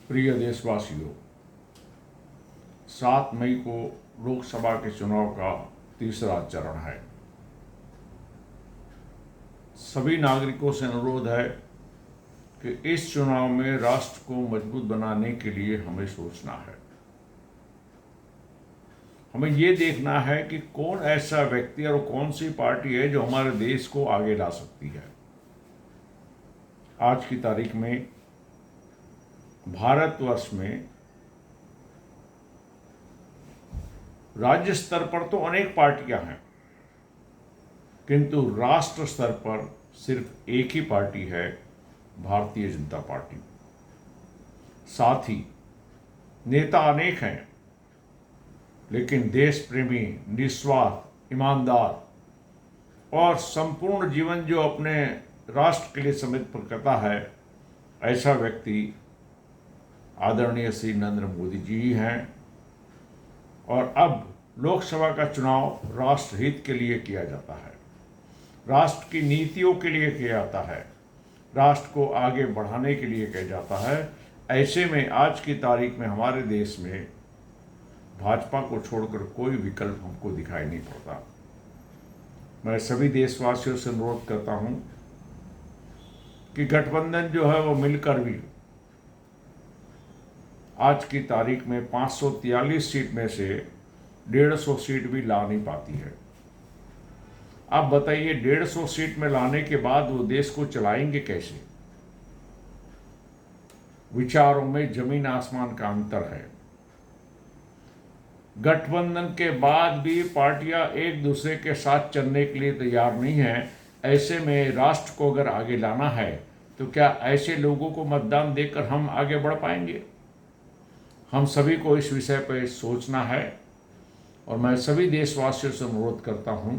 प्रिय देशवासियों, 7 मई को लोकसभा के चुनाव का तीसरा चरण है। सभी नागरिकों से अनुरोध है कि इस चुनाव में राष्ट्र को मजबूत बनाने के लिए हमें सोचना है। हमें ये देखना है कि कौन ऐसा व्यक्ति और कौन सी पार्टी है जो हमारे देश को आगे ला सकती है। आज की तारीख में भारतवर्ष में राज्य स्तर पर तो अनेक पार्टियां हैं, किंतु राष्ट्र स्तर पर सिर्फ एक ही पार्टी है, भारतीय जनता पार्टी। साथ ही नेता अनेक हैं, लेकिन देश प्रेमी, निस्वार्थ, ईमानदार और संपूर्ण जीवन जो अपने राष्ट्र के लिए समर्पित करता है, ऐसा व्यक्ति आदरणीय श्री नरेंद्र मोदी जी ही हैं। और अब लोकसभा का चुनाव राष्ट्रहित के लिए किया जाता है, राष्ट्र की नीतियों के लिए किया जाता है, राष्ट्र को आगे बढ़ाने के लिए किया जाता है। ऐसे में आज की तारीख में हमारे देश में भाजपा को छोड़कर कोई विकल्प हमको दिखाई नहीं पड़ता। मैं सभी देशवासियों से अनुरोध करता हूं कि गठबंधन जो है वो मिलकर भी आज की तारीख में 543 सीट में से 150 सीट भी ला नहीं पाती है। आप बताइए, 150 सीट में लाने के बाद वो देश को चलाएंगे कैसे? विचारों में जमीन आसमान का अंतर है। गठबंधन के बाद भी पार्टियां एक दूसरे के साथ चलने के लिए तैयार नहीं है। ऐसे में राष्ट्र को अगर आगे लाना है तो क्या ऐसे लोगों को मतदान देकर हम आगे बढ़ पाएंगे? हम सभी को इस विषय पर सोचना है और मैं सभी देशवासियों से अनुरोध करता हूं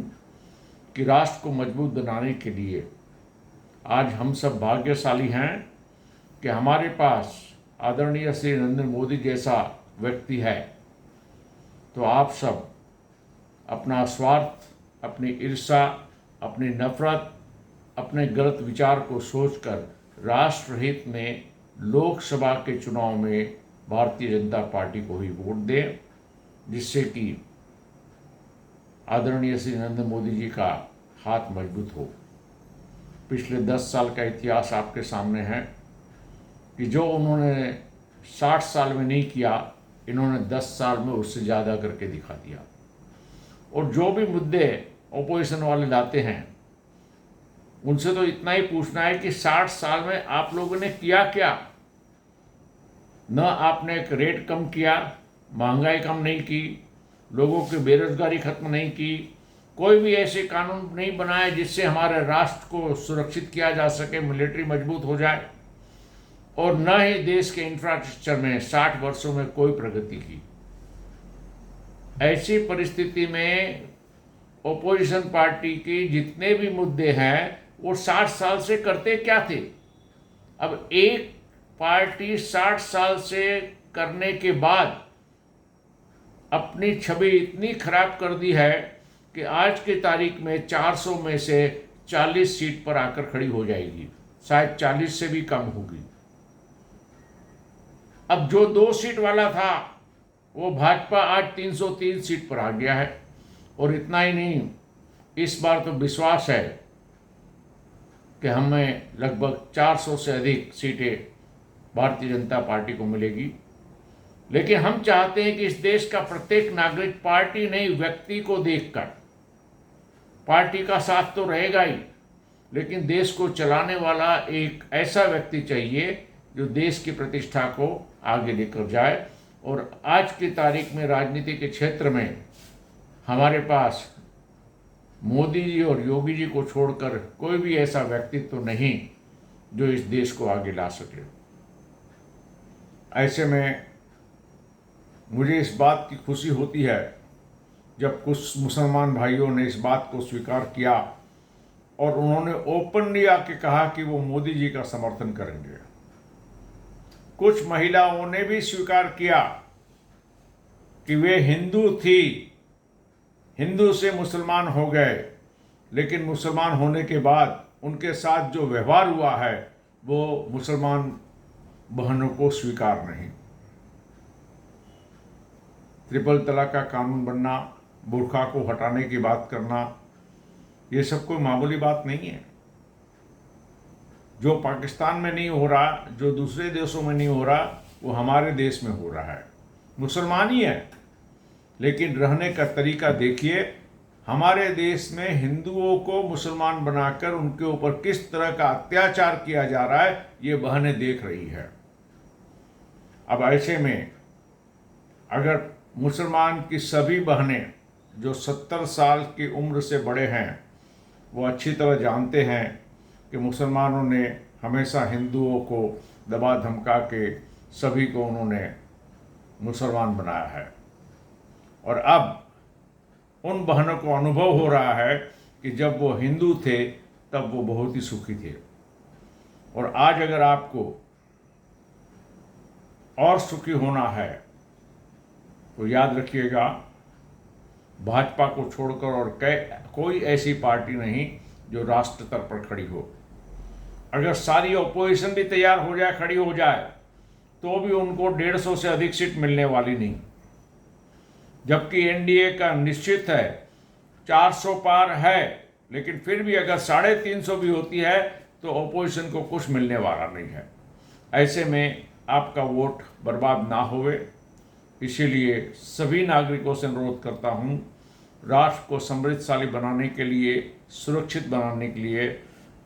कि राष्ट्र को मजबूत बनाने के लिए आज हम सब भाग्यशाली हैं कि हमारे पास आदरणीय श्री नरेंद्र मोदी जैसा व्यक्ति है। तो आप सब अपना स्वार्थ, अपनी ईर्ष्या, अपनी नफरत, अपने गलत विचार को सोचकर राष्ट्रहित में लोकसभा के चुनाव में भारतीय जनता पार्टी को ही वोट दें, जिससे कि आदरणीय श्री नरेंद्र मोदी जी का हाथ मजबूत हो। पिछले 10 साल का इतिहास आपके सामने है कि जो उन्होंने 60 साल में नहीं किया, इन्होंने 10 साल में उससे ज़्यादा करके दिखा दिया। और जो भी मुद्दे ओपोजिशन वाले लाते हैं, उनसे तो इतना ही पूछना है कि 60 साल में आप लोगों ने किया क्या? न आपने एक रेट कम किया, महंगाई कम नहीं की, लोगों की बेरोजगारी खत्म नहीं की, कोई भी ऐसे कानून नहीं बनाए जिससे हमारे राष्ट्र को सुरक्षित किया जा सके, मिलिट्री मजबूत हो जाए, और न ही देश के इंफ्रास्ट्रक्चर में 60 वर्षों में कोई प्रगति की। ऐसी परिस्थिति में ओपोजिशन पार्टी की जितने भी मुद्दे हैं वो 60 साल से करते क्या थे? अब एक पार्टी 60 साल से करने के बाद अपनी छवि इतनी खराब कर दी है कि आज की तारीख में 400 में से 40 सीट पर आकर खड़ी हो जाएगी, शायद 40 से भी कम होगी। अब जो 2 सीट वाला था वो भाजपा आज 303 सीट पर आ गया है। और इतना ही नहीं, इस बार तो विश्वास है कि हमें लगभग 400 से अधिक सीटें भारतीय जनता पार्टी को मिलेगी। लेकिन हम चाहते हैं कि इस देश का प्रत्येक नागरिक पार्टी नहीं, व्यक्ति को देखकर, पार्टी का साथ तो रहेगा ही, लेकिन देश को चलाने वाला एक ऐसा व्यक्ति चाहिए जो देश की प्रतिष्ठा को आगे लेकर जाए। और आज की तारीख में राजनीति के क्षेत्र में हमारे पास मोदी जी और योगी जी को छोड़कर कोई भी ऐसा व्यक्तित्व तो नहीं जो इस देश को आगे ला सके। ऐसे में मुझे इस बात की खुशी होती है जब कुछ मुसलमान भाइयों ने इस बात को स्वीकार किया और उन्होंने ओपनली आके कहा कि वो मोदी जी का समर्थन करेंगे। कुछ महिलाओं ने भी स्वीकार किया कि वे हिंदू थी, हिंदू से मुसलमान हो गए, लेकिन मुसलमान होने के बाद उनके साथ जो व्यवहार हुआ है वो मुसलमान बहनों को स्वीकार नहीं। ट्रिपल तलाक का कानून बनना, बुर्का को हटाने की बात करना, ये सब कोई मामूली बात नहीं है। जो पाकिस्तान में नहीं हो रहा, जो दूसरे देशों में नहीं हो रहा, वो हमारे देश में हो रहा है। मुसलमान ही है, लेकिन रहने का तरीका देखिए। हमारे देश में हिंदुओं को मुसलमान बनाकर उनके ऊपर किस तरह का अत्याचार किया जा रहा है, ये बहनें देख रही है। अब ऐसे में अगर मुसलमान की सभी बहनें जो 70 साल की उम्र से बड़े हैं, वो अच्छी तरह जानते हैं कि मुसलमानों ने हमेशा हिंदुओं को दबा धमका के सभी को उन्होंने मुसलमान बनाया है, और अब उन बहनों को अनुभव हो रहा है कि जब वो हिंदू थे तब वो बहुत ही सुखी थे। और आज अगर आपको और सुखी होना है तो याद रखिएगा, भाजपा को छोड़कर और कोई ऐसी पार्टी नहीं जो राष्ट्र स्तर पर खड़ी हो। अगर सारी ऑपोजिशन भी तैयार हो जाए, खड़ी हो जाए, तो भी उनको 150 से अधिक सीट मिलने वाली नहीं। जबकि एनडीए का निश्चित है 400 पार है, लेकिन फिर भी अगर 350 भी होती है तो ऑपोजिशन को कुछ मिलने वाला नहीं है। ऐसे में आपका वोट बर्बाद ना होवे, इसीलिए सभी नागरिकों से अनुरोध करता हूँ, राष्ट्र को समृद्धशाली बनाने के लिए, सुरक्षित बनाने के लिए,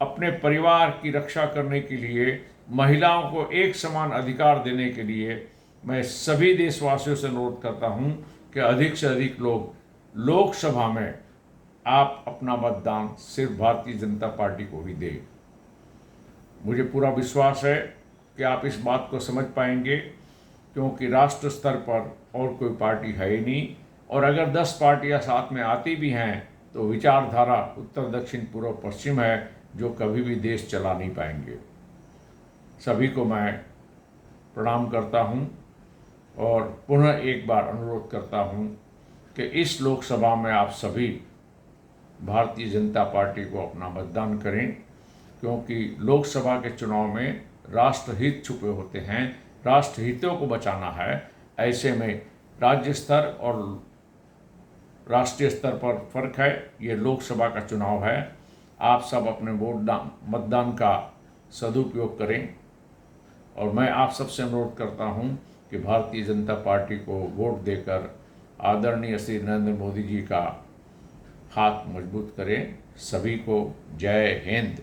अपने परिवार की रक्षा करने के लिए, महिलाओं को एक समान अधिकार देने के लिए मैं सभी देशवासियों से अनुरोध करता हूँ कि अधिक से अधिक लोग लोकसभा में आप अपना मतदान सिर्फ भारतीय जनता पार्टी को ही दें। मुझे पूरा विश्वास है कि आप इस बात को समझ पाएंगे, क्योंकि राष्ट्र स्तर पर और कोई पार्टी है ही नहीं, और अगर 10 पार्टियां साथ में आती भी हैं तो विचारधारा उत्तर दक्षिण पूर्व पश्चिम है, जो कभी भी देश चला नहीं पाएंगे। सभी को मैं प्रणाम करता हूं और पुनः एक बार अनुरोध करता हूं कि इस लोकसभा में आप सभी भारतीय जनता पार्टी को अपना मतदान करें, क्योंकि लोकसभा के चुनाव में राष्ट्रहित छुपे होते हैं, राष्ट्रहितों को बचाना है। ऐसे में राज्य स्तर और राष्ट्रीय स्तर पर फर्क है, ये लोकसभा का चुनाव है। आप सब अपने मतदान का सदुपयोग करें, और मैं आप सबसे अनुरोध करता हूं कि भारतीय जनता पार्टी को वोट देकर आदरणीय श्री नरेंद्र मोदी जी का हाथ मजबूत करें। सभी को जय हिंद।